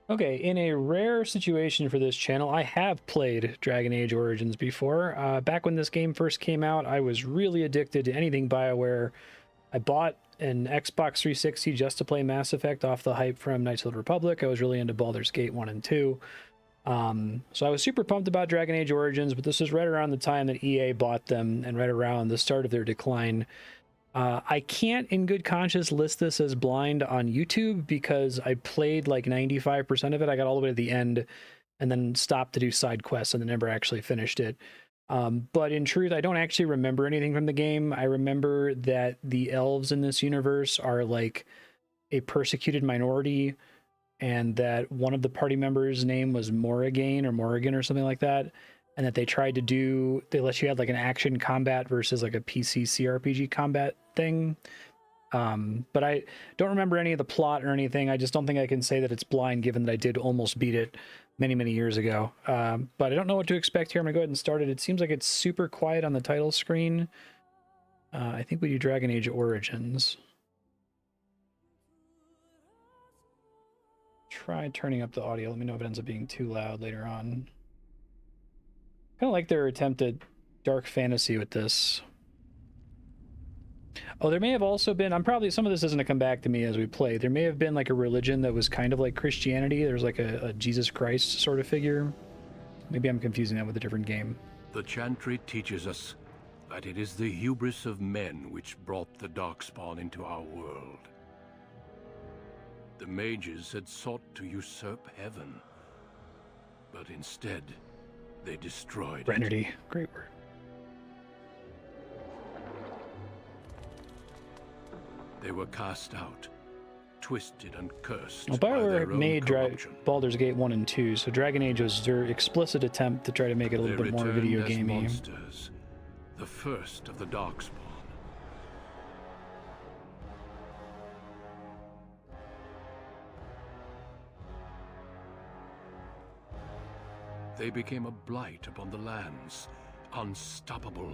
Okay, in a rare situation for this channel, I have played Dragon Age Origins before. Back when this game first came out, I was really addicted to anything BioWare. I bought an Xbox 360 just to play Mass Effect off the hype from Knights of the Republic. I was really into Baldur's Gate 1 and 2. So I was super pumped about Dragon Age Origins, but this was right around the time that EA bought them and right around the start of their decline. I can't in good conscience list this as blind on YouTube because I played like 95% of it. I got all the way to the end and then stopped to do side quests and then never actually finished it. But in truth, I don't actually remember anything from the game. I remember that the elves in this universe are like a persecuted minority and that one of the party members' name was Morrigan or something like that. And that they tried to do, they let you have like an action combat versus like a PC CRPG combat thing. But I don't remember any of the plot or anything. I just don't think I can say that it's blind given that I did almost beat it many, many years ago. But I don't know what to expect here. I'm gonna go ahead and start it. It seems like it's super quiet on the title screen. I think we do Dragon Age Origins. Try turning up the audio. Let me know if it ends up being too loud later on. Kind of like their attempt at dark fantasy with this. Oh, there may have also been, some of this isn't going to come back to me as we play. There may have been like a religion that was kind of like Christianity. There's like a Jesus Christ sort of figure. Maybe I'm confusing that with a different game. The Chantry teaches us that it is the hubris of men which brought the Darkspawn into our world. The mages had sought to usurp heaven, but instead, they destroyed Renity, great word. They were cast out, twisted and cursed. Well, BioWare made Baldur's Gate 1 and 2, so Dragon Age was their explicit attempt to try to make it a little bit more video gamey. Monsters, the first of the Darkspawn. They became a blight upon the lands, unstoppable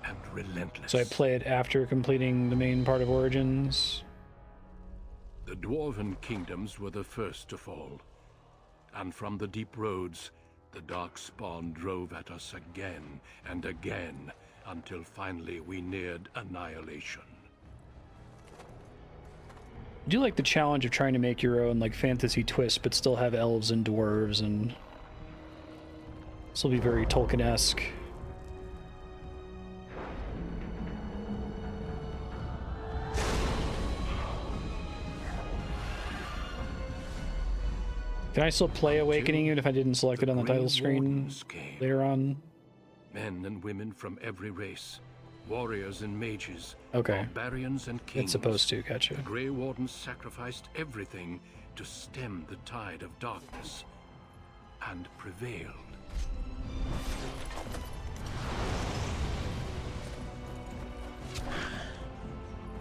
and relentless. So I play it after completing the main part of Origins. The Dwarven kingdoms were the first to fall, and from the deep roads, the Darkspawn drove at us again and again, until finally we neared annihilation. I do like the challenge of trying to make your own like fantasy twist, but still have elves and dwarves, and this will be very Tolkien-esque. Can I still play Awakening even if I didn't select it on the title screen later on? Men and women from every race, warriors and mages, okay, barbarians and kings. It's supposed to, gotcha. The Grey Wardens sacrificed everything to stem the tide of darkness, and prevailed.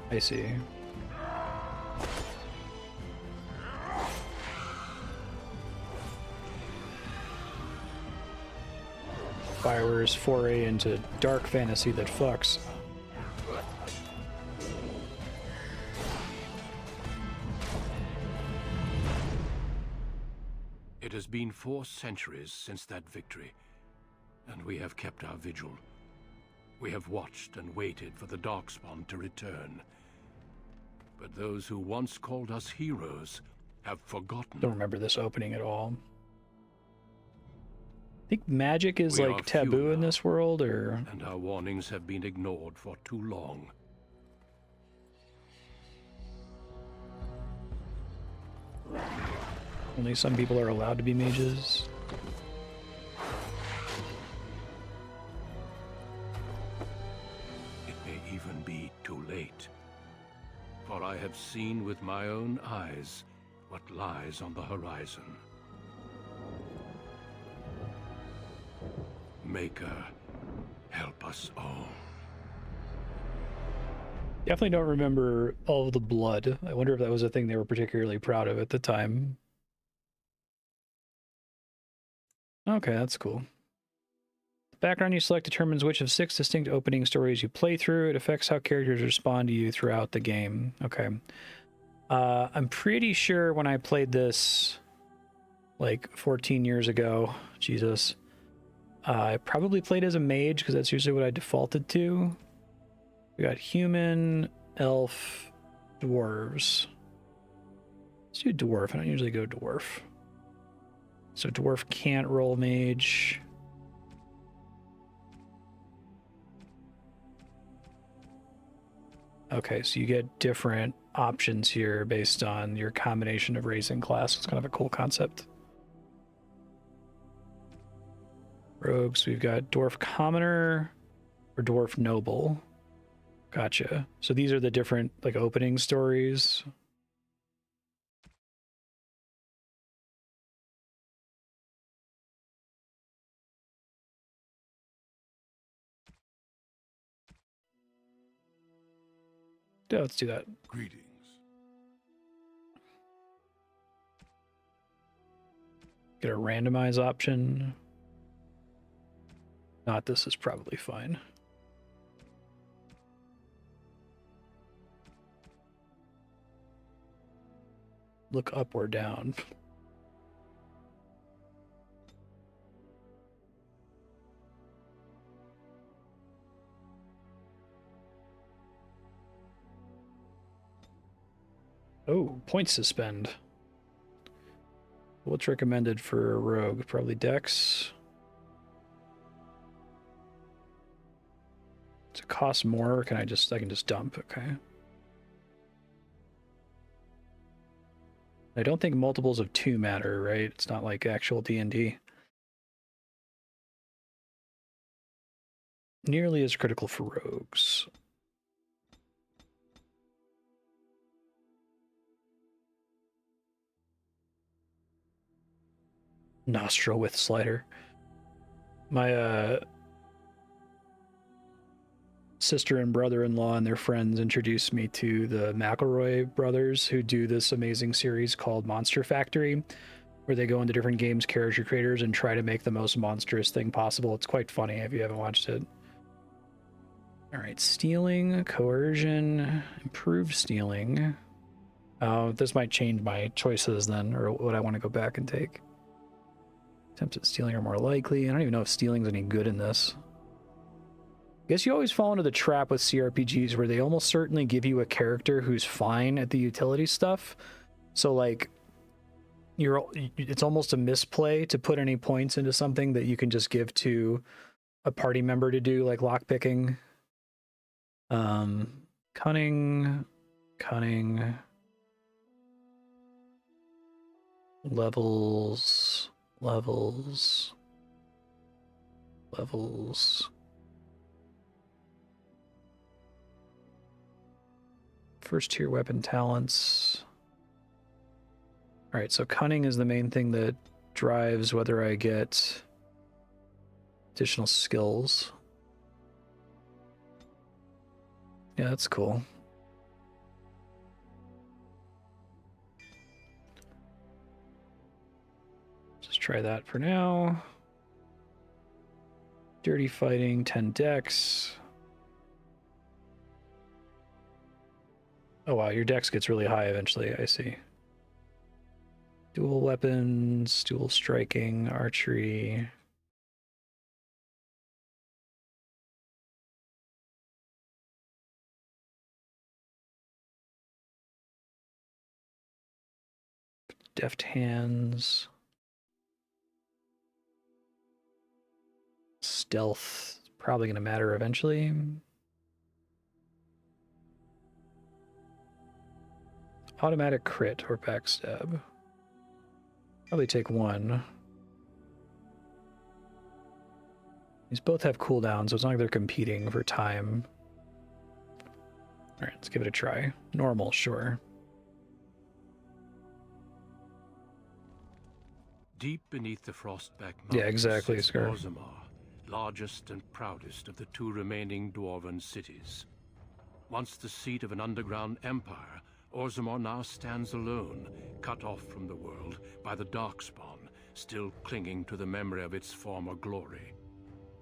I see. BioWare's foray into dark fantasy that fucks. It has been 4 centuries since that victory, and we have kept our vigil. We have watched and waited for the Darkspawn to return. But those who once called us heroes have forgotten. Don't remember this opening at all. I think magic is like taboo in this world, or... And our warnings have been ignored for too long. Only some people are allowed to be mages. It may even be too late. For I have seen with my own eyes what lies on the horizon. Maker, help us all. Definitely don't remember all of the blood. I wonder if that was a thing they were particularly proud of at the time. Okay, that's cool. The background you select determines which of 6 distinct opening stories you play through. It affects how characters respond to you throughout the game. Okay. I'm pretty sure when I played this, like 14 years ago. Jesus. I probably played as a mage because that's usually what I defaulted to. We got human, elf, dwarves. Let's do dwarf. I don't usually go dwarf. So dwarf can't roll mage. Okay, so you get different options here based on your combination of race and class. It's kind of a cool concept. Rogues, we've got dwarf commoner or dwarf noble. Gotcha. So these are the different like opening stories. Yeah, let's do that. Greetings. Get a randomize option. Not this is probably fine. Look up or down. Oh, points to spend. What's recommended for a rogue? Probably Dex. Does it cost more, or can I can just dump, okay. I don't think multiples of 2 matter, right? It's not like actual D&D. Nearly as critical for rogues. Nostril with slider. My sister and brother-in-law and their friends introduced me to the McElroy brothers, who do this amazing series called Monster Factory, where they go into different games character creators and try to make the most monstrous thing possible. It's quite funny if you haven't watched it. All right, stealing, coercion, improved stealing. This might change my choices then, or what I want to go back and take. Attempts at stealing are more likely. I don't even know if stealing's any good in this. I guess you always fall into the trap with CRPGs where they almost certainly give you a character who's fine at the utility stuff. So like, it's almost a misplay to put any points into something that you can just give to a party member to do, like lockpicking. Cunning, levels. First tier weapon talents. All right, so cunning is the main thing that drives whether I get additional skills. Yeah, that's cool. Just try that for now. Dirty fighting, 10 dex. Oh wow, your dex gets really high eventually, I see. Dual weapons, dual striking, archery. Deft hands. Stealth, probably going to matter eventually. Automatic crit or backstab. Probably take one. These both have cooldowns, so it's not like they're competing for time. Alright, let's give it a try. Normal, sure. Deep beneath the Frostback Mountains, Yeah, exactly, sits Scar. Orzammar, largest and proudest of the 2 remaining dwarven cities. Once the seat of an underground empire, Orzammar now stands alone, cut off from the world by the Darkspawn, still clinging to the memory of its former glory.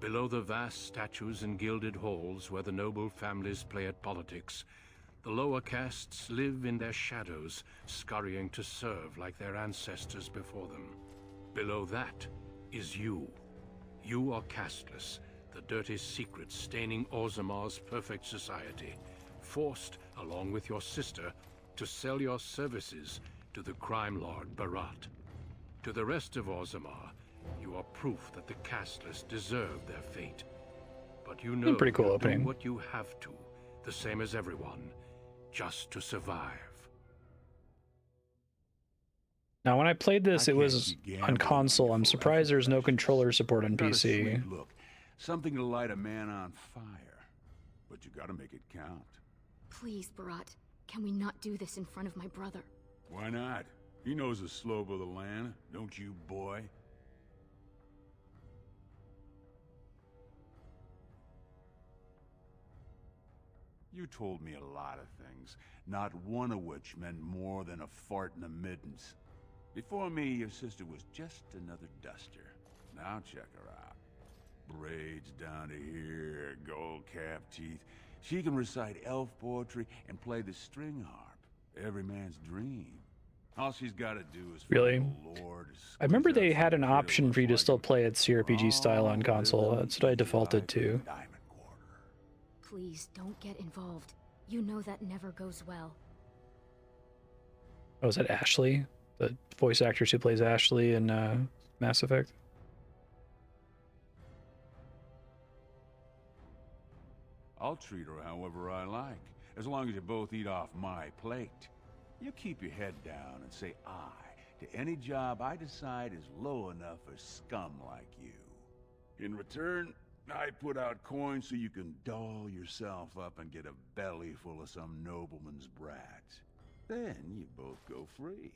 Below the vast statues and gilded halls where the noble families play at politics, the lower castes live in their shadows, scurrying to serve like their ancestors before them. Below that is you. You are castless, the dirty secret staining Orzammar's perfect society, forced, along with your sister, to sell your services to the crime lord Barat. To the rest of Orzammar, you are proof that the castless deserve their fate. But you know Pretty cool you opening. do what you have to, the same as everyone, just to survive. Now, when I played this, it was on console. I'm surprised there's no controller support on Got a PC. sweet look, something to light a man on fire. But you gotta make it count. Please, Barat, can we not do this in front of my brother? Why not? He knows the slope of the land, don't you, boy? You told me a lot of things, not one of which meant more than a fart in the middens. Before me, your sister was just another duster. Now check her out. Braids down to here, gold-capped teeth. She can recite elf poetry and play the string harp. Every man's dream. All she's got to do is Really? follow the Lord. I remember they had an option for you to still play it CRPG style on console. That's what I defaulted to. Please, don't get involved. You know that never goes well. Oh, is that Ashley? The voice actress who plays Ashley in Mass Effect? I'll treat her however I like, as long as you both eat off my plate. You keep your head down and say aye to any job I decide is low enough for scum like you. In return, I put out coins so you can doll yourself up and get a belly full of some nobleman's brats. Then you both go free,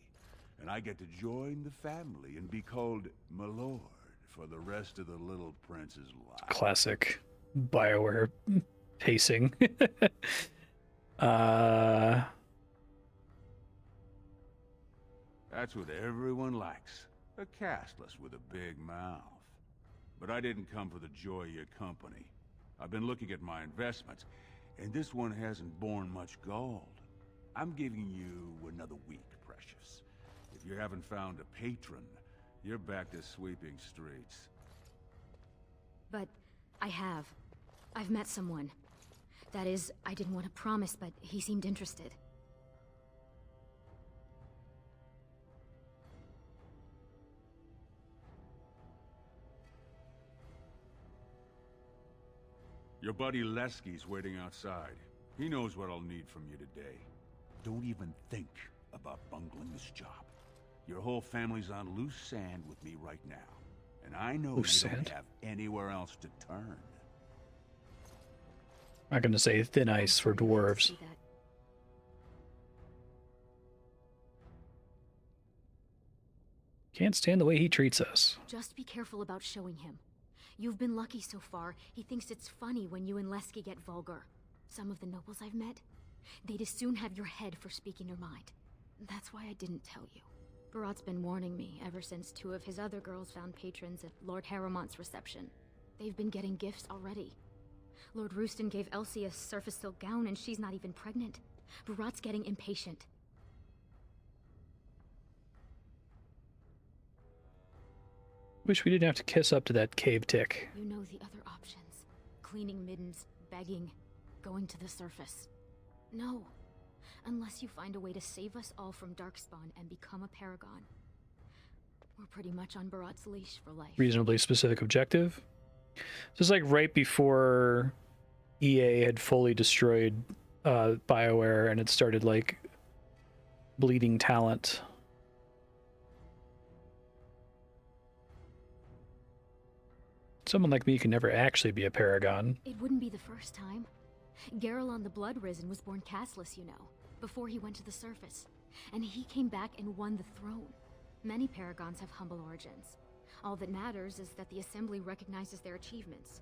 and I get to join the family and be called my lord for the rest of the little prince's life. Classic BioWare pacing. That's what everyone likes. A castless with a big mouth. But I didn't come for the joy of your company. I've been looking at my investments, and this one hasn't borne much gold. I'm giving you another week, Precious. If you haven't found a patron, you're back to sweeping streets. But I have. I've met someone. That is, I didn't want to promise, but he seemed interested. Your buddy Lesky's waiting outside. He knows what I'll need from you today. Don't even think about bungling this job. Your whole family's on loose sand with me right now. And I know Loose you don't sand? have anywhere else to turn. I'm not going to say thin ice for dwarves. See that? Can't stand the way he treats us. Just be careful about showing him. You've been lucky so far. He thinks it's funny when you and Lesky get vulgar. Some of the nobles I've met, they'd as soon have your head for speaking your mind. That's why I didn't tell you. Barat's been warning me ever since 2 of his other girls found patrons at Lord Harrowmont's reception. They've been getting gifts already. Lord Rooston gave Elsie a surface silk gown and she's not even pregnant. Barat's getting impatient. Wish we didn't have to kiss up to that cave tick. You know the other options. Cleaning middens, begging, going to the surface. No. Unless you find a way to save us all from Darkspawn and become a paragon. We're pretty much on Barat's leash for life. Reasonably specific objective. Just like right before EA had fully destroyed BioWare and it started like bleeding talent. Someone like me can never actually be a paragon. It wouldn't be the first time. Garelon the Blood Risen was born castless, you know, before he went to the surface. And he came back and won the throne. Many paragons have humble origins. All that matters is that the Assembly recognizes their achievements.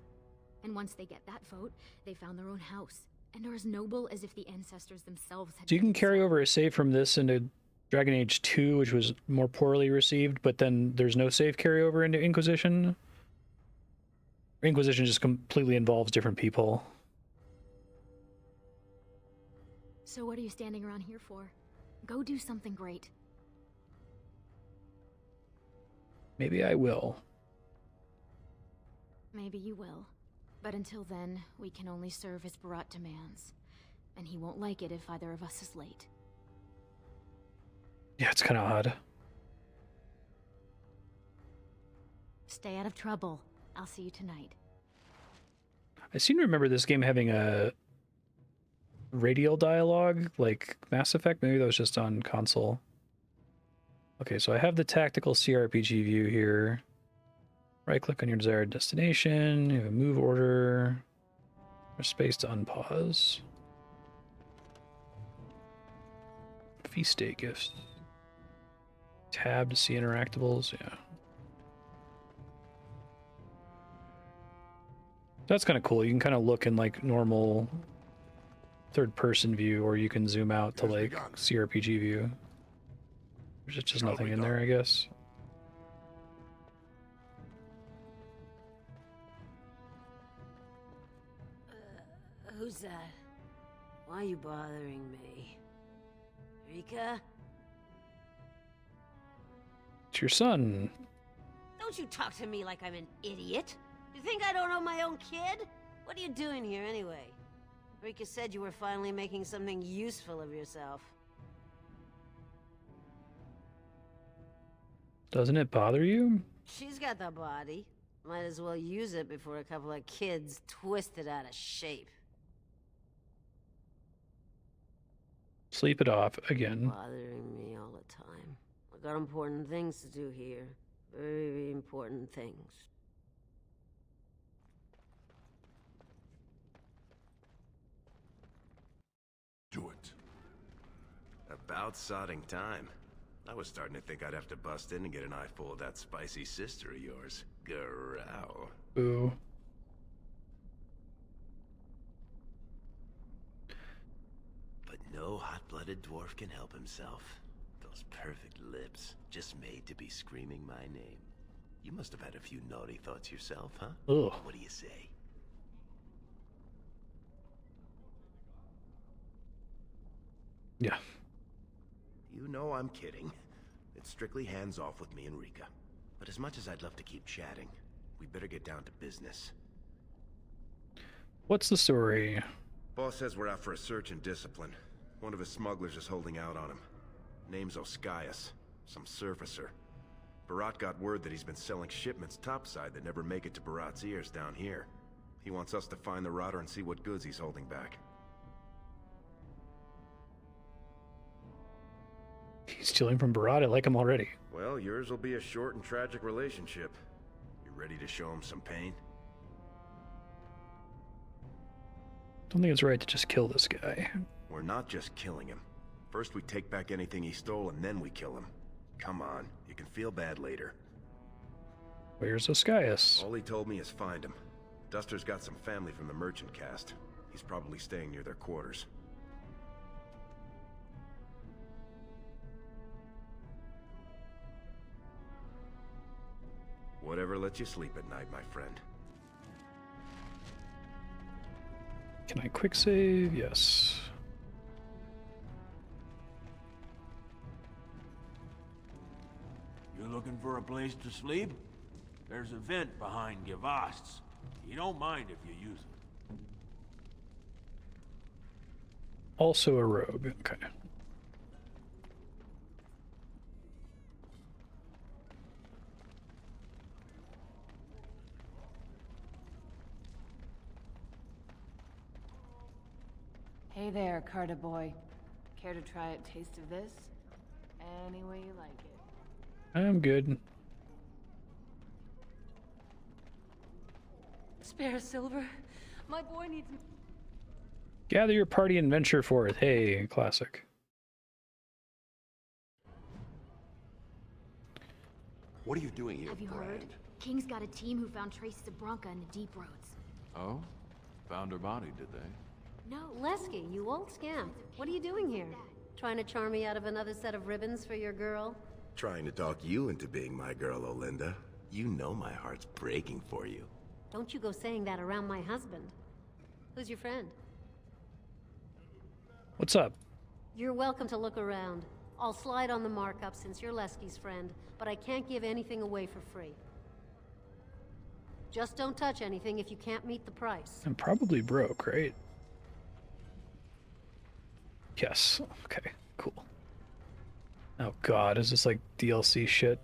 And once they get that vote, they found their own house, and are as noble as if the ancestors themselves had So you can been carry so. over a save from this into Dragon Age 2, which was more poorly received, but then there's no save carryover into Inquisition? Inquisition just completely involves different people. So what are you standing around here for? Go do something great. Maybe I will. Maybe you will. But until then, we can only serve as Barat demands. And he won't like it if either of us is late. Yeah, it's kind of odd. Stay out of trouble. I'll see you tonight. I seem to remember this game having a radial dialogue, like Mass Effect. Maybe that was just on console. Okay, so I have the tactical CRPG view here. Right-click on your desired destination. You have a move order. There's space to unpause. Feast day gifts. Tab to see interactables. Yeah. That's kind of cool. You can kind of look in like normal third-person view, or you can zoom out to like CRPG view. There's just nothing in there, I guess. Who's that? Why are you bothering me? Rika? It's your son. Don't you talk to me like I'm an idiot. You think I don't know my own kid? What are you doing here anyway? Rika said you were finally making something useful of yourself. Doesn't it bother you? She's got the body. Might as well use it before a couple of kids twist it out of shape. Sleep it off again. Bothering me all the time. I got important things to do here. Very important things. Do it. About sodding time. I was starting to think I'd have to bust in and get an eyeful of that spicy sister of yours. Growl. Ooh. But no hot-blooded dwarf can help himself. Those perfect lips, just made to be screaming my name. You must have had a few naughty thoughts yourself, huh? Ugh. What do you say? Yeah. You know I'm kidding. It's strictly hands-off with me and Rika. But as much as I'd love to keep chatting, we better get down to business. What's the story? Boss says we're out for a search and discipline. One of his smugglers is holding out on him. Name's Oskias, some surfacer. Barat got word that he's been selling shipments topside that never make it to Barat's ears down here. He wants us to find the rotter and see what goods he's holding back. He's stealing from Barat. I like him already. Well, yours will be a short and tragic relationship. You ready to show him some pain? Don't think it's right to just kill this guy. We're not just killing him. First we take back anything he stole and then we kill him. Come on, you can feel bad later. Where's Oskias? All he told me is find him. Duster's got some family from the merchant caste. He's probably staying near their quarters. Whatever lets you sleep at night, my friend. Can I quick save? Yes. You looking for a place to sleep? There's a vent behind Givast's. You don't mind if you use it. Also a rogue. Okay. Hey there, Carter boy. Care to try a taste of this? Any way you like it. I'm good. Spare silver. My boy needs. Gather your party and venture forth. Hey, classic. What are you doing here, Have you Brand? heard? King's got a team who found traces of Bronca in the deep roads. Oh? Found her body, did they? No. Lesky, you old scamp. What are you doing here? Trying to charm me out of another set of ribbons for your girl? Trying to talk you into being my girl, Olinda. You know my heart's breaking for you. Don't you go saying that around my husband. Who's your friend? What's up? You're welcome to look around. I'll slide on the markup since you're Lesky's friend, but I can't give anything away for free. Just don't touch anything if you can't meet the price. I'm probably broke, right? Yes. Okay, cool. Oh god, is this like DLC shit?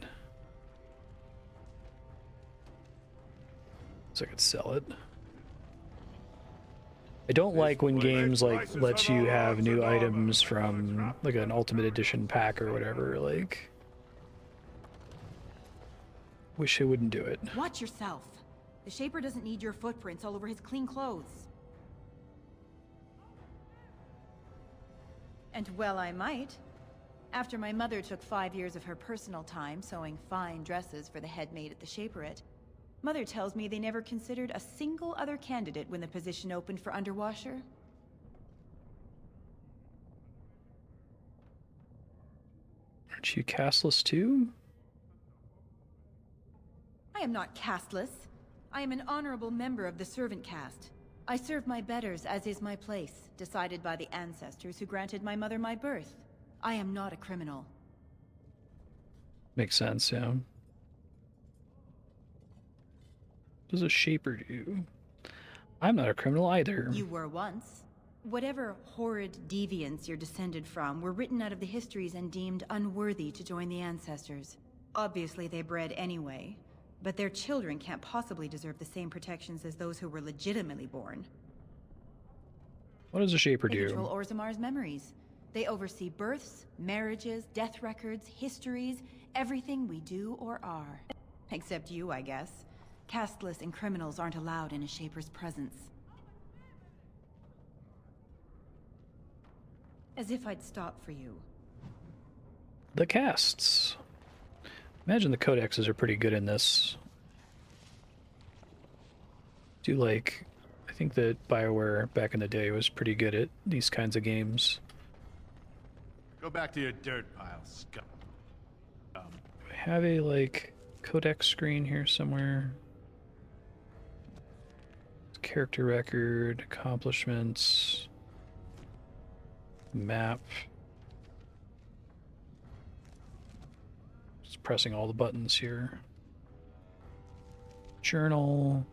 So I could sell it. I don't like when games like let you have new items from like an Ultimate Edition pack or whatever, like wish I wouldn't do it. Watch yourself. The Shaper doesn't need your footprints all over his clean clothes. And well, I might. After my mother took 5 years of her personal time sewing fine dresses for the head maid at the Shaperette, Mother tells me they never considered a single other candidate when the position opened for underwasher. Aren't you castless too? I am not castless. I am an honorable member of the servant caste. I serve my betters as is my place, decided by the ancestors who granted my mother my birth. I am not a criminal. Makes sense, yeah. What does a Shaper do? I'm not a criminal either. You were once. Whatever horrid deviants you're descended from were written out of the histories and deemed unworthy to join the ancestors. Obviously they bred anyway, but their children can't possibly deserve the same protections as those who were legitimately born. What does a Shaper They do? control Orzamar's memories. They oversee births, marriages, death records, histories, everything we do or are. Except you, I guess. Casteless and criminals aren't allowed in a Shaper's presence. As if I'd stop for you. The casts. Imagine the codexes are pretty good in this. I think that BioWare back in the day was pretty good at these kinds of games. Go back to your dirt pile, scum. I have a, codex screen here somewhere. Character record, accomplishments, map. Just pressing all the buttons here. Journal.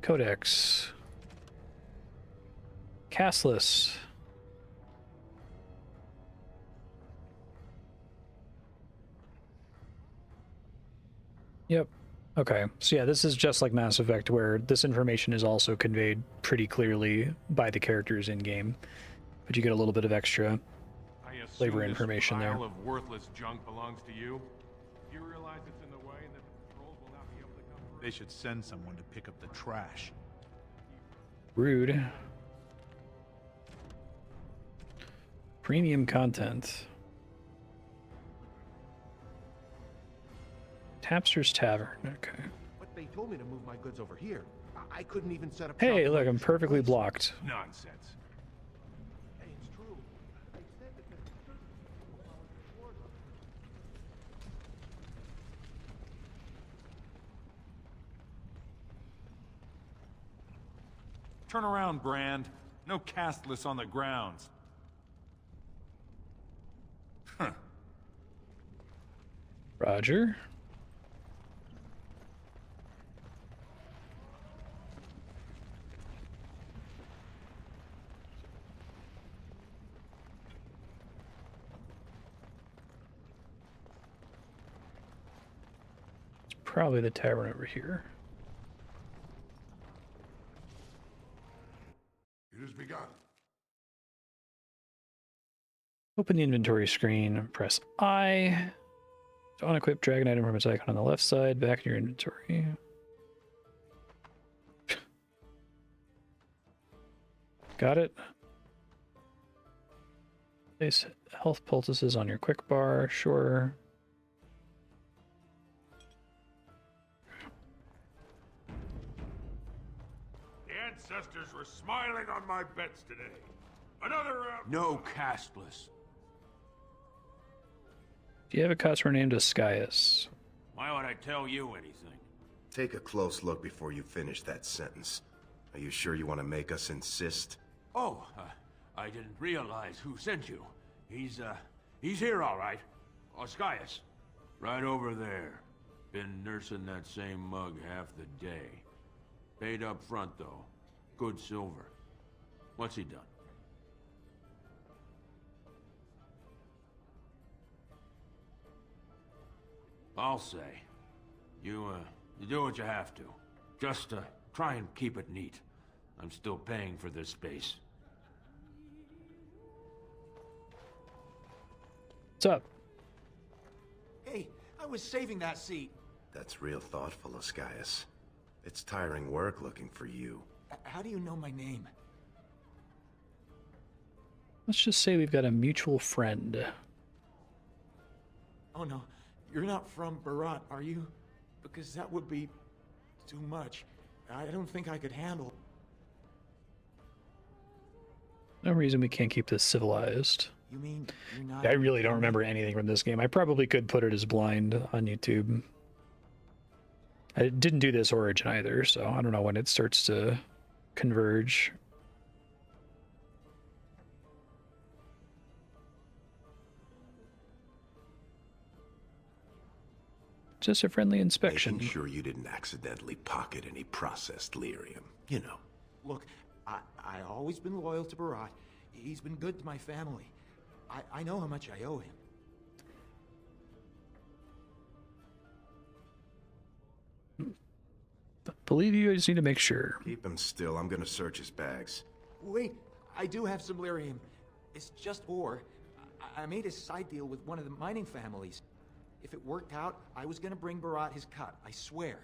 Codex. Castless. Yep. Okay. So yeah, this is just like Mass Effect, where this information is also conveyed pretty clearly by the characters in game, but you get a little bit of extra flavor information there. This pile of worthless junk belongs to you. Do you realize it's in the way and that the patrols will not be able to come through? They should send someone to pick up the trash. Rude. Premium content. Tapster's Tavern. Okay. But they told me to move my goods over here. I couldn't even set up. Hey, shop look, in I'm my perfectly place. blocked. Nonsense. Hey, it's true. They said that the certain people followed the wars on them. Turn around, Brand. No castless on the grounds. Huh. Roger. It's probably the tavern over here. It has begun. Open the inventory screen, press I. To unequip, drag an item from its icon on the left side, back in your inventory. Got it? Place health poultices on your quick bar, sure. The ancestors were smiling on my bets today. Another round. No castless. Do you have a customer named Ascaius? Why would I tell you anything? Take a close look before you finish that sentence. Are you sure you want to make us insist? Oh, I didn't realize who sent you. He's here, all right. Oscaius. Right over there. Been nursing that same mug half the day. Paid up front, though. Good silver. What's he done? I'll say. You do what you have to. Just, try and keep it neat. I'm still paying for this space. What's up? Hey, I was saving that seat. That's real thoughtful, Oscaius. It's tiring work looking for you. How do you know my name? Let's just say we've got a mutual friend. Oh no, you're not from Barat, are you? Because that would be too much. I don't think I could handle. No reason we can't keep this civilized. You mean you're not? I really don't remember anything from this game. I probably could put it as blind on YouTube. I didn't do this origin either, so I don't know when it starts to converge. Just a friendly inspection. Making sure you didn't accidentally pocket any processed lyrium, you know. Look, I always been loyal to Barat. He's been good to my family. I know how much I owe him. Believe you, I just need to make sure. Keep him still. I'm gonna search his bags. Wait, I do have some lyrium. It's just ore. I made a side deal with one of the mining families. If it worked out, I was gonna bring Barat his cut, I swear.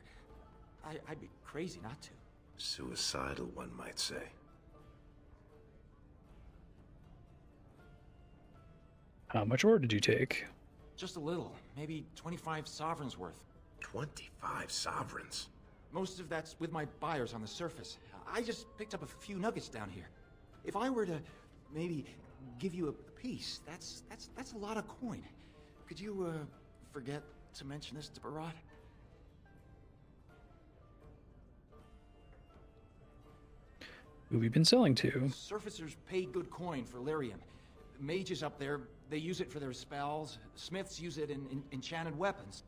I'd be crazy not to. Suicidal, one might say. How much ore did you take? Just a little, maybe 25 sovereigns worth. 25 sovereigns? Most of that's with my buyers on the surface. I just picked up a few nuggets down here. If I were to maybe give you a piece, that's a lot of coin. Could you forget to mention this to Barat? Who have you been selling to? Surfacers pay good coin for lyrium. Mages up there, they use it for their spells. Smiths use it in enchanted weapons.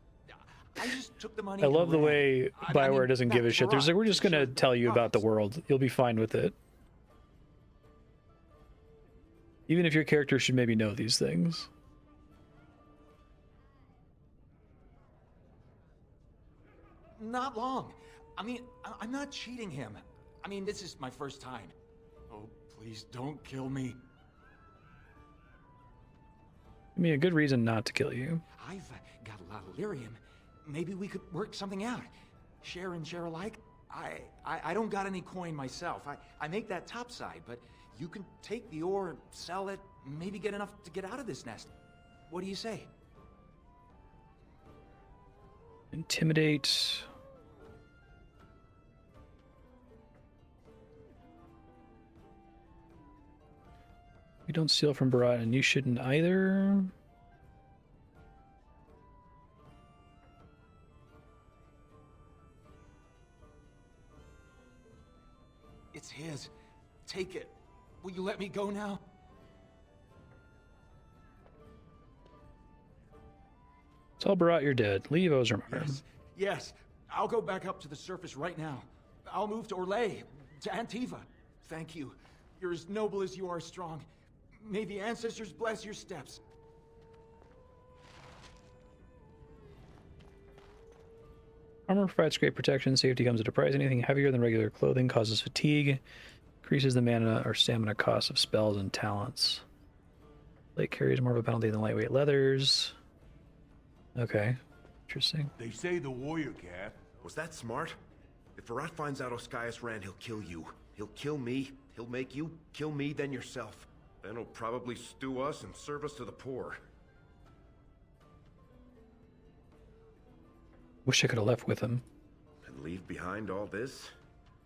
I just took the money. I love the and ran. way Bioware doesn't give a shit. There's like, we're just gonna tell you about the world. You'll be fine with it. Even if your character should maybe know these things. Not long. I mean, I'm not cheating him. I mean, this is my first time. Oh, please don't kill me. I mean, a good reason not to kill you. I've got a lot of lyrium. Maybe we could work something out. Share and share alike. I don't got any coin myself. I make that topside, but you can take the ore, sell it, maybe get enough to get out of this nest. What do you say? Intimidate. We don't steal from Barat, and you shouldn't either. It's his. Take it. Will you let me go now? Tell Barat you're dead. Leave Ozramar. Yes. Yes. I'll go back up to the surface right now. I'll move to Orlais, to Antiva. Thank you. You're as noble as you are strong. May the ancestors bless your steps. Armor provides great protection. Safety comes at a price. Anything heavier than regular clothing causes fatigue. Increases the mana or stamina cost of spells and talents. Light carries more of a penalty than lightweight leathers. Okay. Interesting. They say the warrior cat. Was that smart? If Barat finds out Oscaius ran, he'll kill you. He'll kill me. He'll make you kill me, then yourself. Then he'll probably stew us and serve us to the poor. Wish I could have left with him. And leave behind all this?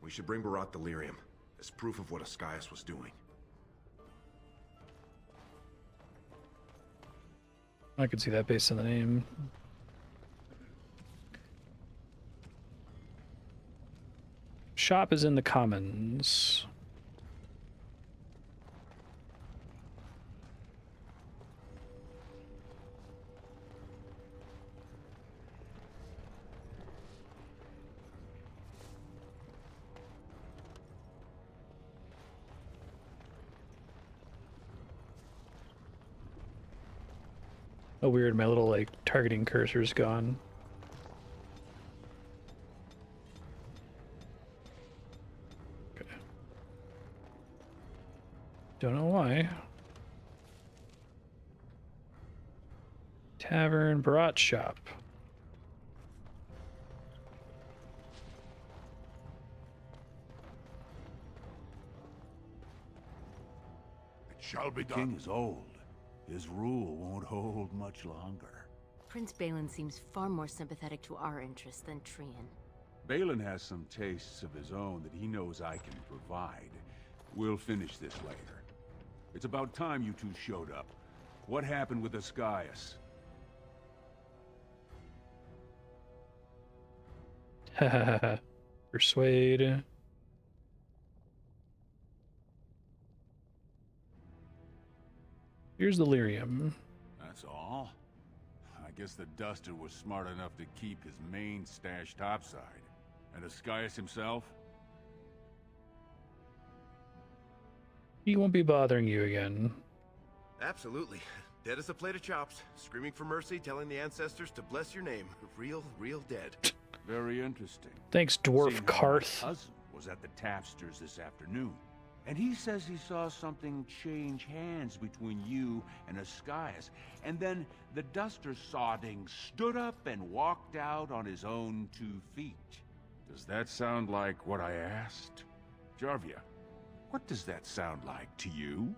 We should bring Barat the lyrium as proof of what Oscaius was doing. I could see that based on the name. Shop is in the commons. Oh, weird, my little, like, targeting cursor's gone. Okay. Don't know why. Tavern, Barat shop. It shall be done. The king is old. His rule won't hold much longer. Prince Balin seems far more sympathetic to our interests than Trian. Balin has some tastes of his own that he knows I can provide. We'll finish this later. It's about time you two showed up. What happened with Ascaius? Persuade. Here's the lyrium. That's all? I guess the Duster was smart enough to keep his main stash topside. And Ascaius himself? He won't be bothering you again. Absolutely. Dead as a plate of chops, screaming for mercy, telling the ancestors to bless your name. Real dead. Very interesting. Thanks, Dwarf Seeing how Karth. my cousin was at the tapsters this afternoon, and he says he saw something change hands between you and Ascaius, and then the Duster sodding stood up and walked out on his own 2 feet. Does that sound like what I asked? Jarvia, what does that sound like to you?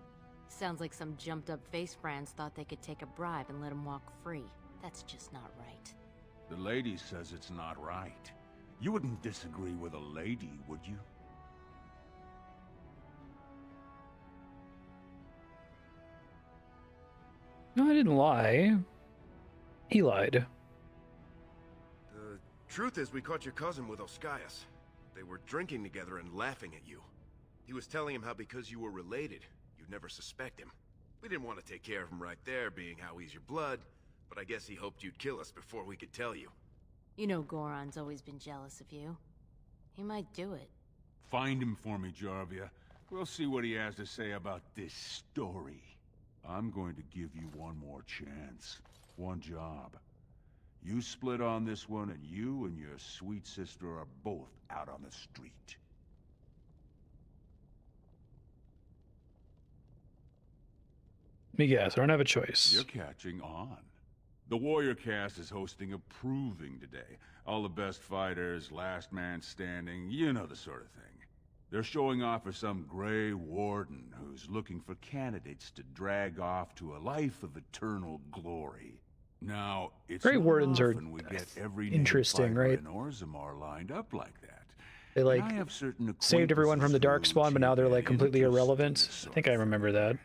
Sounds like some jumped-up face brands thought they could take a bribe and let him walk free. That's just not right. The lady says it's not right. You wouldn't disagree with a lady, would you? No, I didn't lie. He lied. The truth is, we caught your cousin with Ascaius. They were drinking together and laughing at you. He was telling him how because you were related, you'd never suspect him. We didn't want to take care of him right there, being how he's your blood, but I guess he hoped you'd kill us before we could tell you. You know Goron's always been jealous of you. He might do it. Find him for me, Jarvia. We'll see what he has to say about this story. I'm going to give you one more chance. One job. You split on this one, and you and your sweet sister are both out on the street. Let me guess, I don't have a choice. You're catching on. The Warrior Cast is hosting a proving today. All the best fighters, last man standing, you know the sort of thing. They're showing off for some Grey Warden who's looking for candidates to drag off to a life of eternal glory. Now, it's Grey not Wardens are often we get every interesting, fighter right? in Orzammar lined up like that. They like And I have certain saved everyone from the acquaintances Darkspawn, but now they're who like take completely interest in irrelevant. this I sort think of I remember that.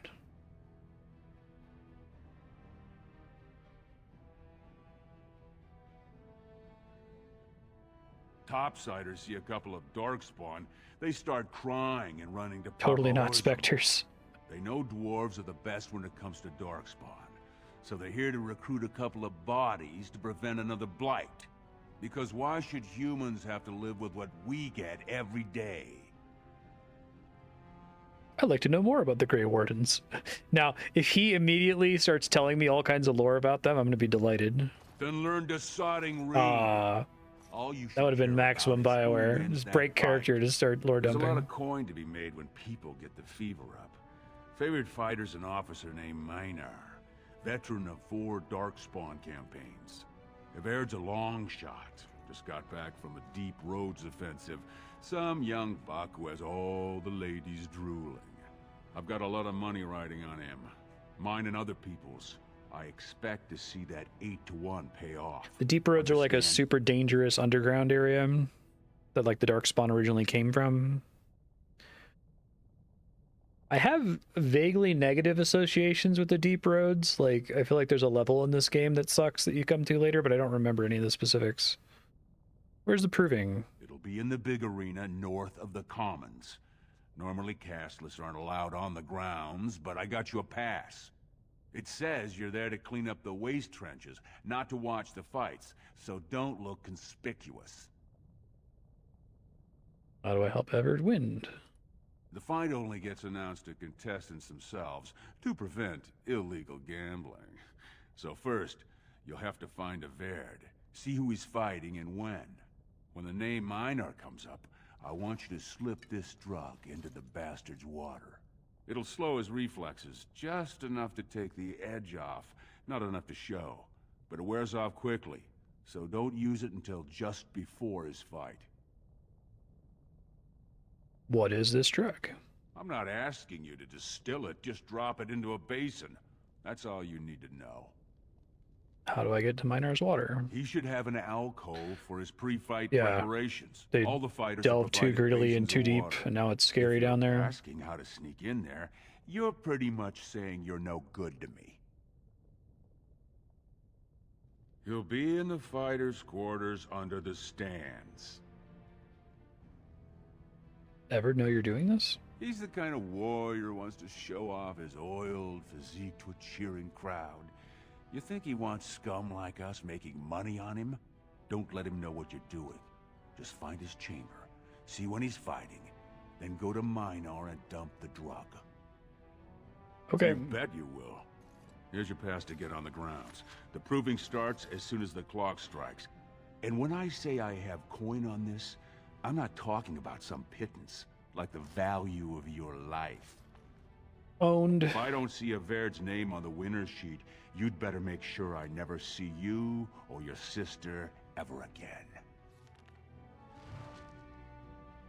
Topsiders see a couple of Darkspawn, they start crying and running to Totally Papa not Orzammar. specters. They know dwarves are the best when it comes to Darkspawn, so they're here to recruit a couple of bodies to prevent another blight. Because why should humans have to live with what we get every day? I'd like to know more about the Grey Wardens. Now, if he immediately starts telling me all kinds of lore about them, I'm going to be delighted. Then learn to sodding read. That would have been maximum BioWare. Just break character to start lore There's a lot dumping. of coin to be made when people get the fever up. Favorite fighter's an officer named Minar, veteran of 4 Darkspawn campaigns. Evaird's a long shot. Just got back from a deep roads offensive. Some young buck who has all the ladies drooling. I've got a lot of money riding on him. Mine and other people's. I expect to see that 8-to-1 pay off. The deep roads are like a super dangerous underground area that like the Darkspawn originally came from. I have vaguely negative associations with the deep roads. Like, I feel like there's a level in this game that sucks that you come to later, but I don't remember any of the specifics. Where's the proving? It'll be in the big arena north of the Commons. Normally castless aren't allowed on the grounds, but I got you a pass. It says you're there to clean up the waste trenches, not to watch the fights, so don't look conspicuous. How do I help Everett win? The fight only gets announced to contestants themselves to prevent illegal gambling. So first, you'll have to find a Verd. See who he's fighting and when. When the name Minor comes up, I want you to slip this drug into the bastard's water. It'll slow his reflexes, just enough to take the edge off, not enough to show. But it wears off quickly, so don't use it until just before his fight. What is this drug? I'm not asking you to distill it, just drop it into a basin. That's all you need to know. How do I get to Minor's water? He should have an alcove for his pre-fight Yeah, preparations. they All the fighters delve too greedily and too deep, and now it's scary down there. Asking how to sneak in there, you're pretty much saying you're no good to me. You'll be in the fighters' quarters under the stands. Ever know you're doing this? He's the kind of warrior who wants to show off his oiled physique to a cheering crowd. You think he wants scum like us making money on him? Don't let him know what you're doing. Just find his chamber, see when he's fighting, then go to Minor and dump the drug. Okay. You bet you will. Here's your pass to get on the grounds. The proving starts as soon as the clock strikes. And when I say I have coin on this, I'm not talking about some pittance, like the value of your life. Owned. If I don't see a Verd's name on the winner's sheet, you'd better make sure I never see you or your sister ever again.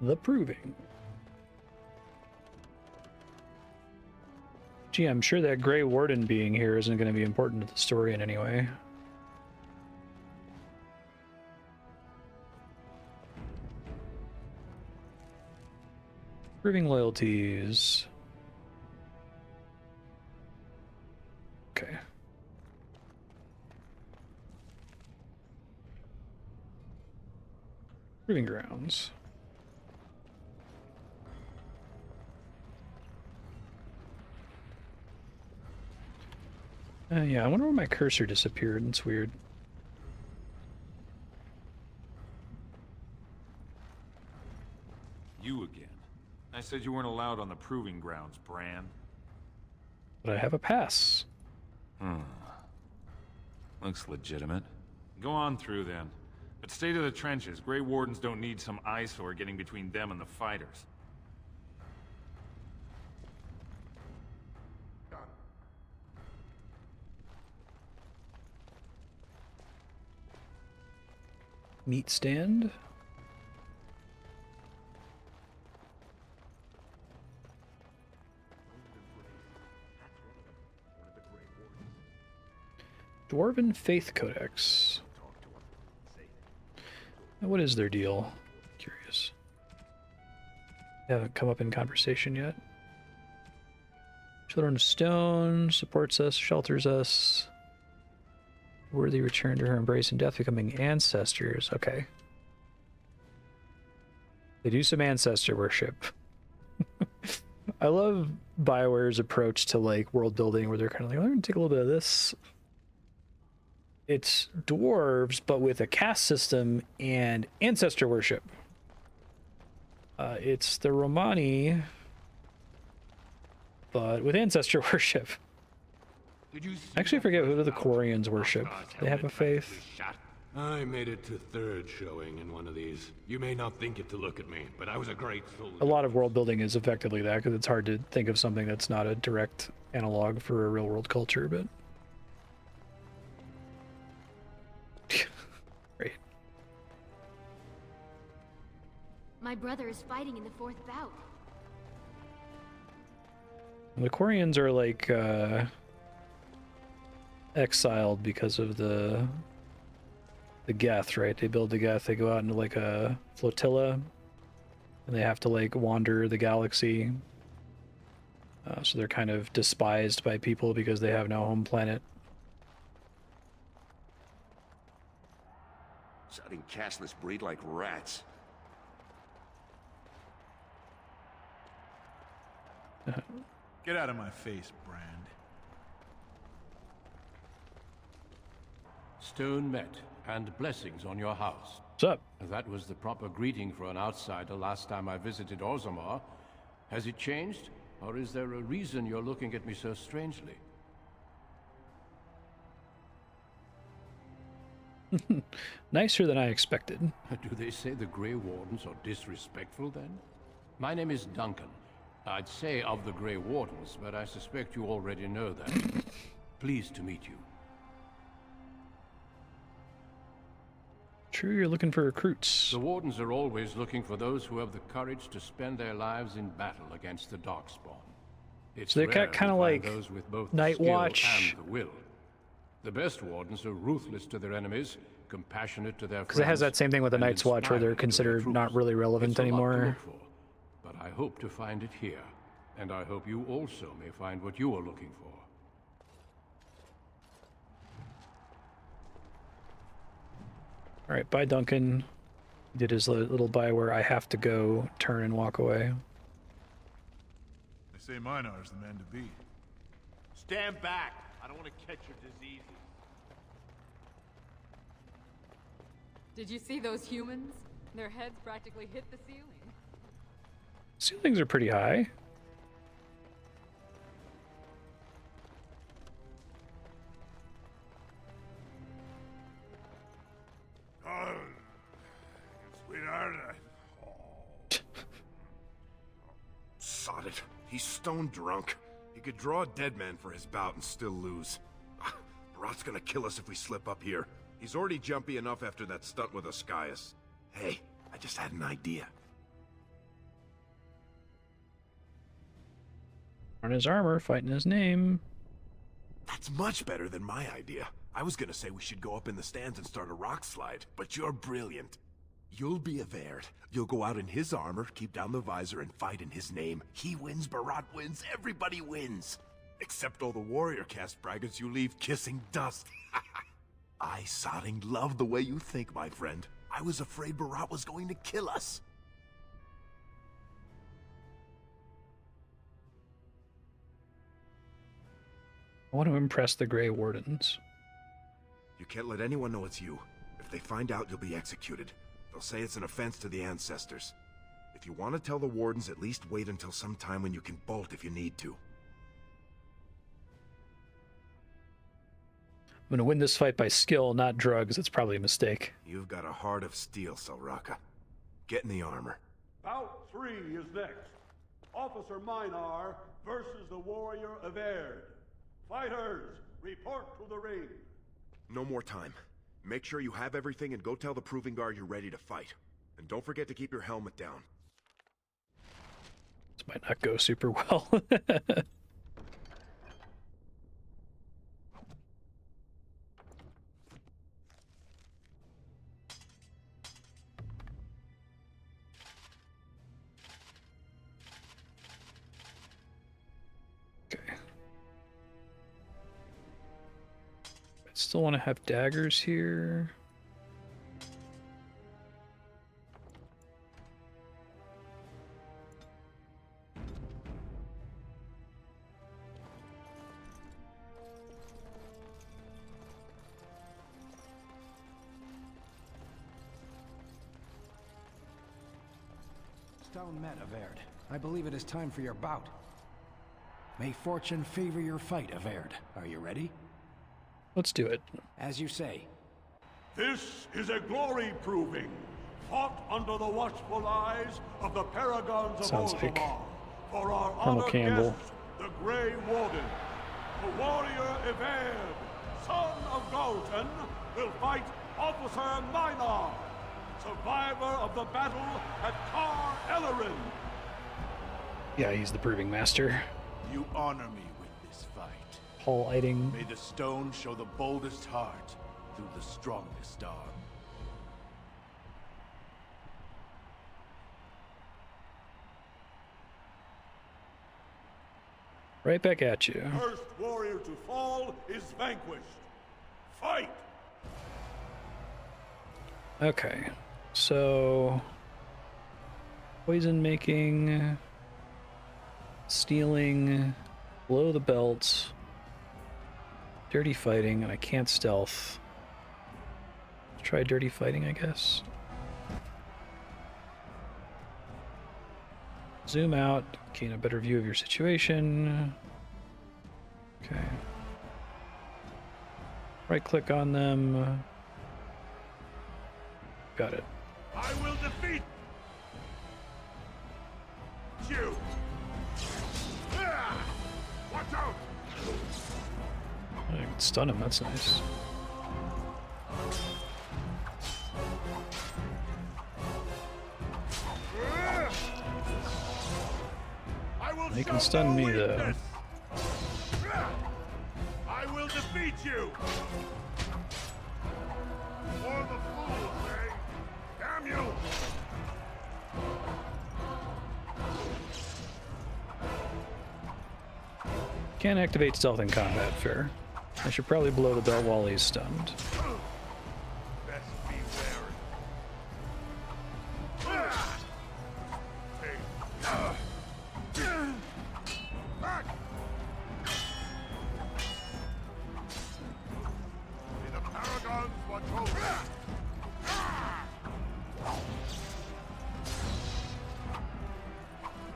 The Proving. Gee, I'm sure that Grey Warden being here isn't going to be important to the story in any way. Proving loyalties. Okay. Proving grounds. Yeah, I wonder where my cursor disappeared. It's weird. You again. I said you weren't allowed on the proving grounds, Bran. But I have a pass. Looks legitimate. Go on through then. But stay to the trenches. Grey Wardens don't need some eyesore getting between them and the fighters. Meat stand. Dwarven Faith Codex. Now, what is their deal? Curious. They haven't come up in conversation yet. Children of Stone supports us, shelters us. Worthy return to her embrace and death, becoming ancestors. Okay. They do some ancestor worship. I love BioWare's approach to like world building where they're kind of like, I'm going to take a little bit of this. It's dwarves, but with a caste system and ancestor worship. It's the Romani, but with ancestor worship. I actually forget who do the Quarians worship. They have a faith. I made it to third showing in one of these. You may not think it to look at me, but I was a great soldier. A lot of world building is effectively that, because it's hard to think of something that's not a direct analog for a real world culture, but... Great. My brother is fighting in the fourth bout. The Quarians are like, exiled because of the Geth, right? They build the Geth, they go out into like a flotilla, and they have to like wander the galaxy. So they're kind of despised by people because they have no home planet. Sounding castless breed like rats. Get out of my face, Brand. Stone met, and blessings on your house. What's up? That was the proper greeting for an outsider last time I visited Orzammar. Has it changed? Or is there a reason you're looking at me so strangely? Nicer than I expected. Do they say the Grey Wardens are disrespectful, then? My name is Duncan. I'd say of the Grey Wardens, but I suspect you already know that. Pleased to meet you. True, you're looking for recruits. The Wardens are always looking for those who have the courage to spend their lives in battle against the Darkspawn. It's So they rare got kind of to find like those with both Night skill Watch. and the will. The best Wardens are ruthless to their enemies, compassionate to their friends. Because it has that same thing with the and Night's Watch where they're inspiring to their considered not troops. really relevant It's a lot to anymore. look for, but I hope to find it here. And I hope you also may find what you are looking for. Alright, bye Duncan. He did his little Bioware, I have to go, turn and walk away. They say Minar's the man to beat. Stand back! I don't want to catch your diseases. Did you see those humans? Their heads practically hit the ceiling. Ceilings are pretty high. Oh, sweetheart. Sod it. He's stone drunk. He could draw a dead man for his bout and still lose. Barat's gonna kill us if we slip up here. He's already jumpy enough after that stunt with Oscius. Hey, I just had an idea. On his armor, fighting his name. That's much better than my idea. I was gonna say we should go up in the stands and start a rock slide, but you're brilliant. You'll be a Verd. You'll go out in his armor, keep down the visor, and fight in his name. He wins, Barat wins, everybody wins. Except all the warrior caste braggarts you leave kissing dust. I, Sodding, love the way you think, my friend. I was afraid Barat was going to kill us. I want to impress the Grey Wardens. You can't let anyone know it's you. If they find out, you'll be executed. They'll say it's an offense to the ancestors. If you want to tell the Wardens, at least wait until some time when you can bolt if you need to. I'm going to win this fight by skill, not drugs. It's probably a mistake. You've got a heart of steel, Selraka. Get in the armor. Bout 3 is next. Officer Minar versus the warrior Averd. Fighters, report to the ring. No more time. Make sure you have everything and go tell the Proving Guard you're ready to fight. And don't forget to keep your helmet down. This might not go super well. Still want to have daggers here. Stone met, Averd. I believe it is time for your bout. May fortune favor your fight, Averd. Are you ready? Let's do it. As you say. This is a glory proving, fought under the watchful eyes of the paragons of Sounds like Orzammar. For our Colonel honored Campbell. guest, the Grey Warden, the warrior Averd, son of Galton, will fight Officer Minar, survivor of the battle at Car Ellerin. Yeah, he's the Proving Master. You honor me with this fight. Paul Eiting. May the stone show the boldest heart through the strongest arm. Right back at you. First warrior to fall is vanquished. Fight! Okay, so poison making, stealing, below the belt, dirty fighting, and I can't stealth. Try dirty fighting, I guess. Zoom out, gain a better view of your situation. Okay. Right click on them. Got it. I will defeat you. Watch out! I can stun him, that's nice. He can stun me though. I will defeat you. For the fools, eh? Damn you! Can't activate stealth in combat, fair. I should probably blow the belt while he's stunned. Best be wary. May the paragons watch over.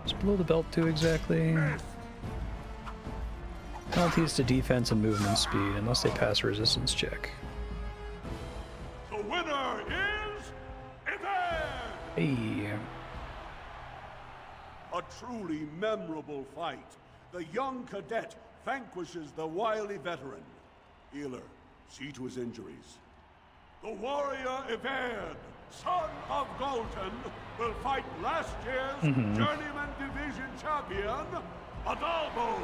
What's below the belt do exactly? Penalties to defense and movement speed, unless they pass a resistance check. The winner is Yvonne! Hey. A truly memorable fight. The young cadet vanquishes the wily veteran. Healer, see to his injuries. The warrior Yvonne, son of Galton, will fight last year's Journeyman Division champion, Adalbo,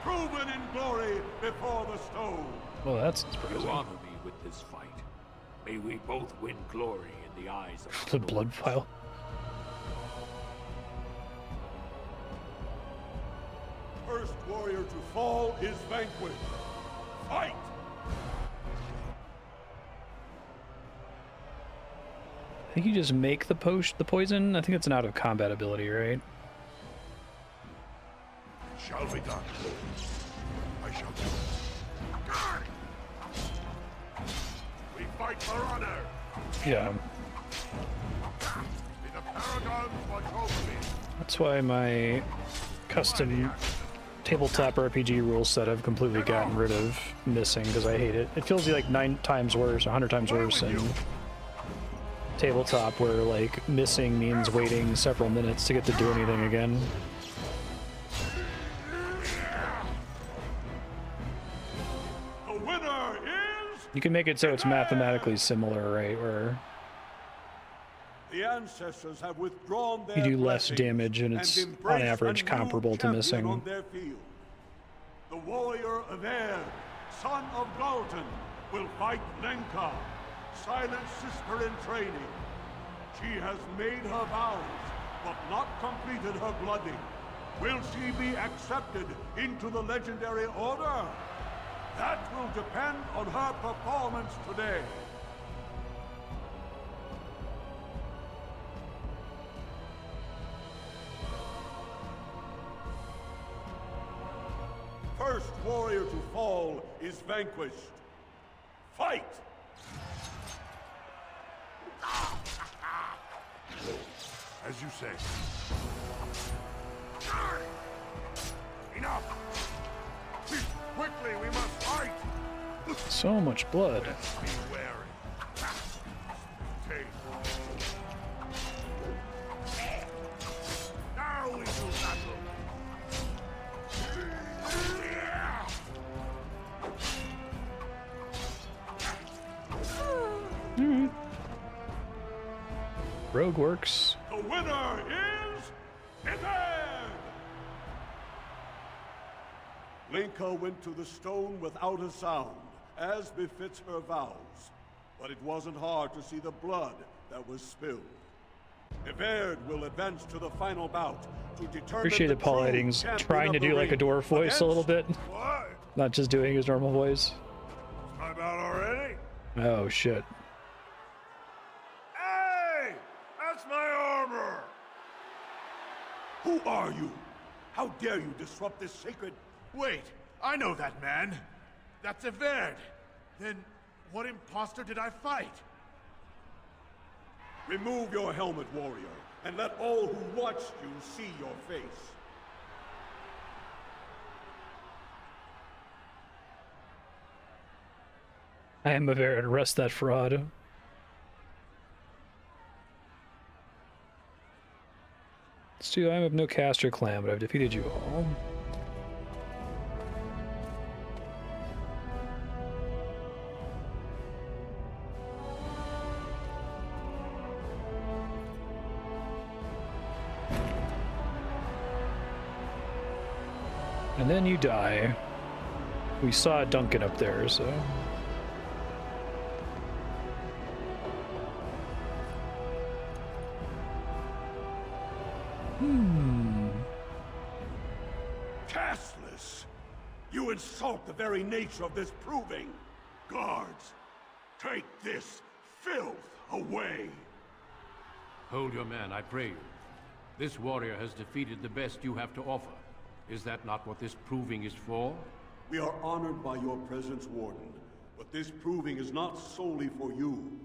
proven in glory before the stone. Well, that's surprising. You honor me with this fight. May we both win glory in the eyes of The blood vial. First warrior to fall is vanquished. Fight! I think you just make the poison. I think it's an out of combat ability, right? Shall be done. I shall do it. We fight for honor. Yeah. May the paragons watch over me. That's why my custom tabletop RPG rule set I've completely gotten rid of missing, because I hate it. It feels like 9 times worse, 100 times worse in tabletop, where like missing means waiting several minutes to get to do anything again. The winner is... You can make it so it's mathematically similar, right? Where The ancestors have withdrawn their you do less blessings damage and it's on embrace average a new comparable to champion missing. on their field. The warrior Aver, son of Galton, will fight Lenka, silent sister in training. She has made her vows, but not completed her blooding. Will she be accepted into the legendary order? That will depend on her performance today. First warrior to fall is vanquished. Fight! As you say. Enough! Quickly, we must fight! So much blood. Let's be wary. Take. Now we do battle! Alright. Rogue works. The winner is Yvonne! Linka went to the stone without a sound, as befits her vows. But it wasn't hard to see the blood that was spilled. Yvonne will advance to the final bout to determine Appreciated Paul Eddings trying to do like a dwarf voice a little bit. What? Not just doing his normal voice. It's my bout already? Oh shit. Hey! That's my armor! Who are you? How dare you disrupt this sacred... Wait, I know that man. That's Everd. Then what imposter did I fight? Remove your helmet, warrior, and let all who watched you see your face. I am a very arrest that fraud. Let's do I am of no caste or clan, but I've defeated you all. And then you die. We saw Duncan up there, so... Castless! You insult the very nature of this proving! Guards, take this filth away! Hold your man, I pray you. This warrior has defeated the best you have to offer. Is that not what this proving is for? We are honored by your presence, Warden, but this proving is not solely for you.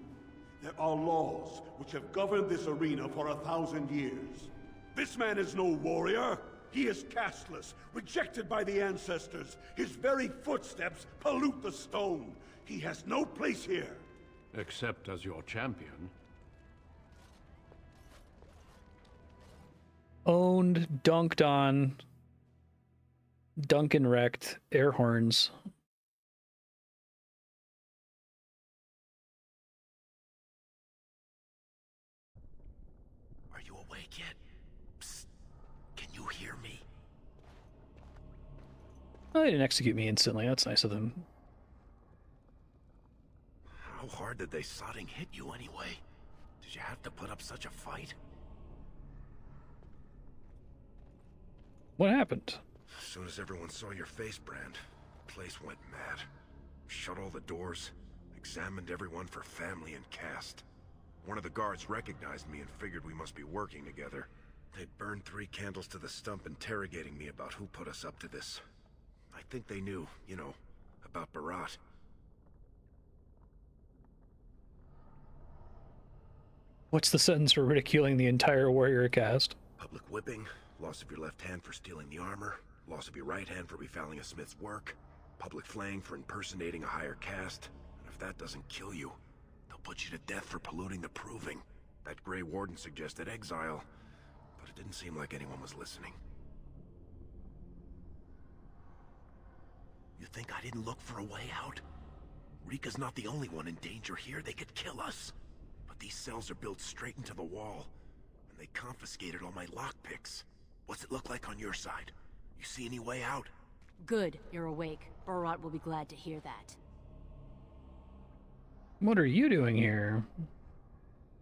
There are laws which have governed this arena for 1,000 years. This man is no warrior. He is casteless, rejected by the ancestors. His very footsteps pollute the stone. He has no place here. Except as your champion. Owned, dunked on, Duncan wrecked, air horns. Are you awake yet? Psst. Can you hear me? Oh, they didn't execute me instantly. That's nice of them. How hard did they sodding hit you anyway? Did you have to put up such a fight? What happened? As soon as everyone saw your face, Brand, the place went mad. Shut all the doors, examined everyone for family and caste. One of the guards recognized me and figured we must be working together. They burned 3 candles to the stump interrogating me about who put us up to this. I think they knew, you know, about Barat. What's the sentence for ridiculing the entire warrior caste? Public whipping, loss of your left hand for stealing the armor, loss of your right hand for befouling a smith's work, public flaying for impersonating a higher caste, and if that doesn't kill you, they'll put you to death for polluting the proving. That Grey Warden suggested exile, but it didn't seem like anyone was listening. You think I didn't look for a way out? Rika's not the only one in danger here. They could kill us. But these cells are built straight into the wall, and they confiscated all my lockpicks. What's it look like on your side? You see any way out? Good, you're awake. Barat will be glad to hear that. What are you doing here?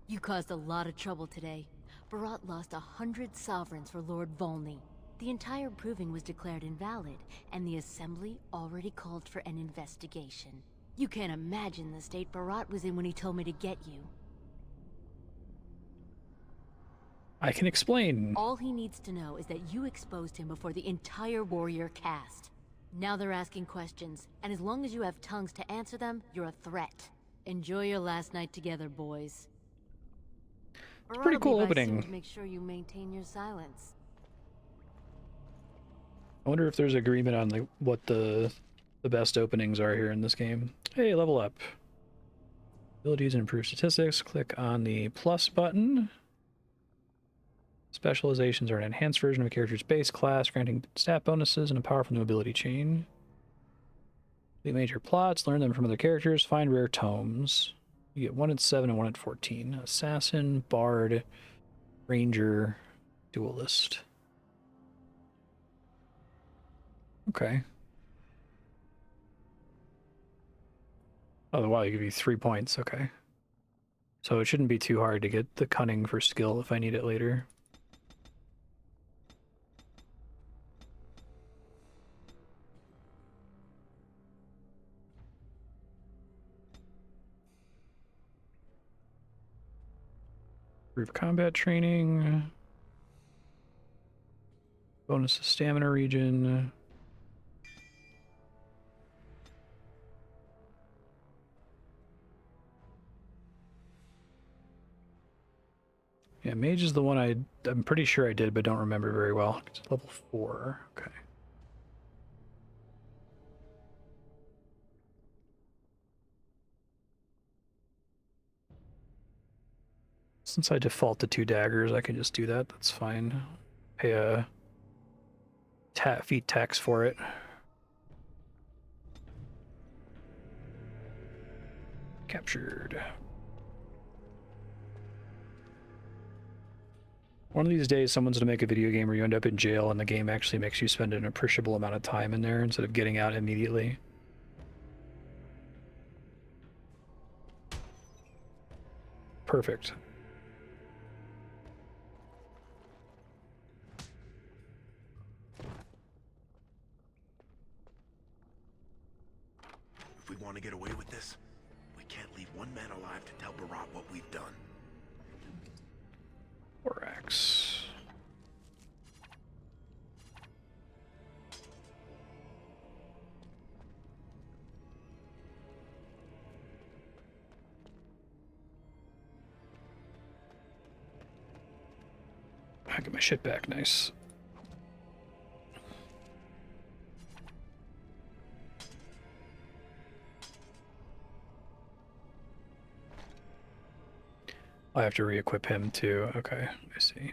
You caused a lot of trouble today. Barat lost 100 sovereigns for Lord Volney. The entire proving was declared invalid, and the Assembly already called for an investigation. You can't imagine the state Barat was in when he told me to get you. I can explain. All he needs to know is that you exposed him before the entire warrior caste. Now they're asking questions, and as long as you have tongues to answer them, you're a threat. Enjoy your last night together, boys. It's a pretty cool opening. To make sure you maintain your silence. I wonder if there's agreement on what the best openings are here in this game. Hey, level up. Abilities and improve statistics. Click on the plus button. Specializations are an enhanced version of a character's base class, granting stat bonuses and a powerful new ability chain. Complete major plots, learn them from other characters, find rare tomes. You get 1 at 7 and 1 at 14. Assassin, Bard, Ranger, Duelist. Okay. Oh, wow, you give you 3 points, okay. So it shouldn't be too hard to get the cunning for skill if I need it later. Group combat training. Bonus to stamina regen. Yeah, mage is the one I'm pretty sure I did, but don't remember very well. It's level 4. Okay. Since I default to 2 daggers, I can just do that. That's fine. Pay a feet tax for it. Captured. One of these days, someone's going to make a video game where you end up in jail and the game actually makes you spend an appreciable amount of time in there instead of getting out immediately. Perfect. If we want to get away with this, we can't leave one man alive to tell Barat what we've done. Borax. I get my shit back, nice. I have to re-equip him too. Okay, I see.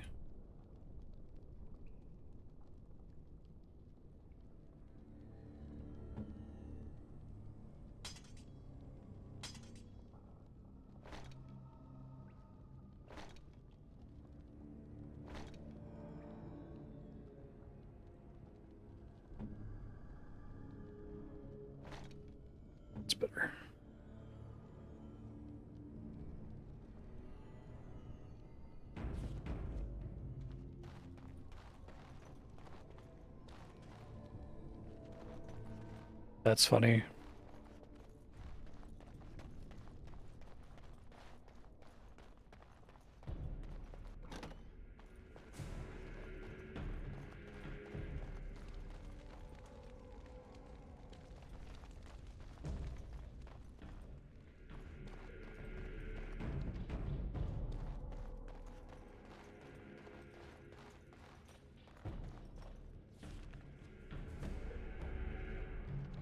It's better. That's funny.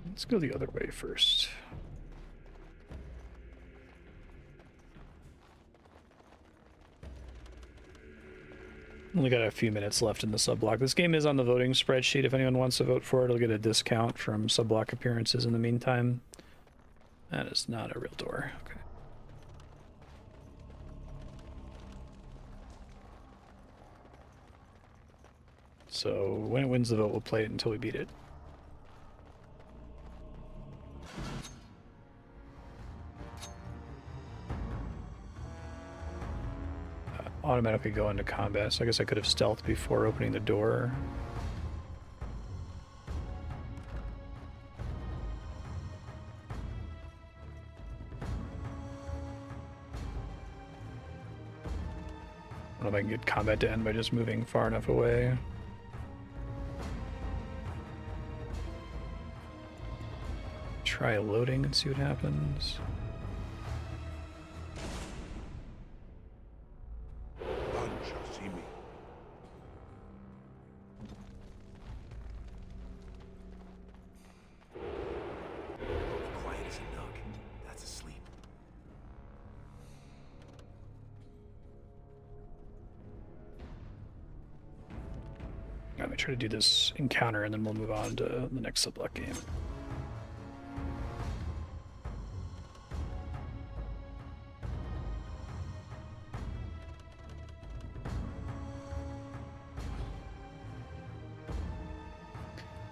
Let's go the other way first. Only got a few minutes left in the subblock. This game is on the voting spreadsheet. If anyone wants to vote for it, it'll get a discount from subblock appearances in the meantime. That is not a real door. Okay. So when it wins the vote, we'll play it until we beat it. Automatically go into combat, so I guess I could have stealthed before opening the door. I don't know if I can get combat to end by just moving far enough away. Try loading and see what happens. I'm gonna try to do this encounter and then we'll move on to the next subblock game.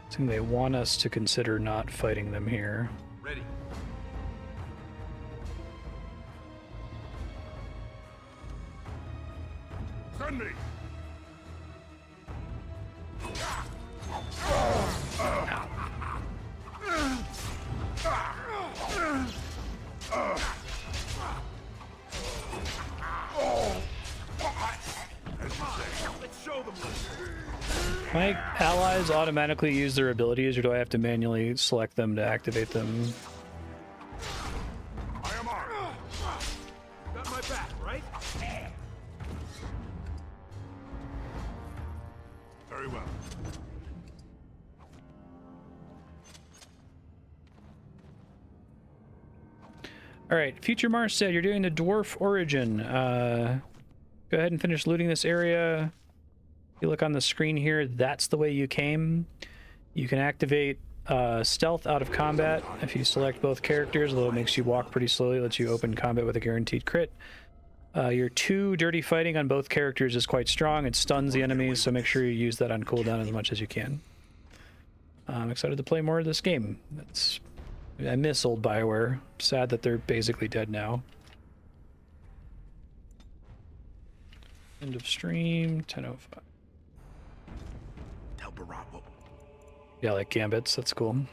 I think they want us to consider not fighting them here. Ready. Send me! My allies automatically use their abilities, or do I have to manually select them to activate them? I am armed. Got my back, right? Very well. All right, future Marstead, you're doing the dwarf origin. Go ahead and finish looting this area. you look on the screen here, that's the way you came. You can activate stealth out of combat if you select both characters, although it makes you walk pretty slowly, lets you open combat with a guaranteed crit. Your 2 dirty fighting on both characters is quite strong. It stuns the enemies, so make sure you use that on cooldown as much as you can. I'm excited to play more of this game. I miss old BioWare. Sad that they're basically dead now. End of stream, 10:05. Tell Barat Yeah, like Gambits, that's cool.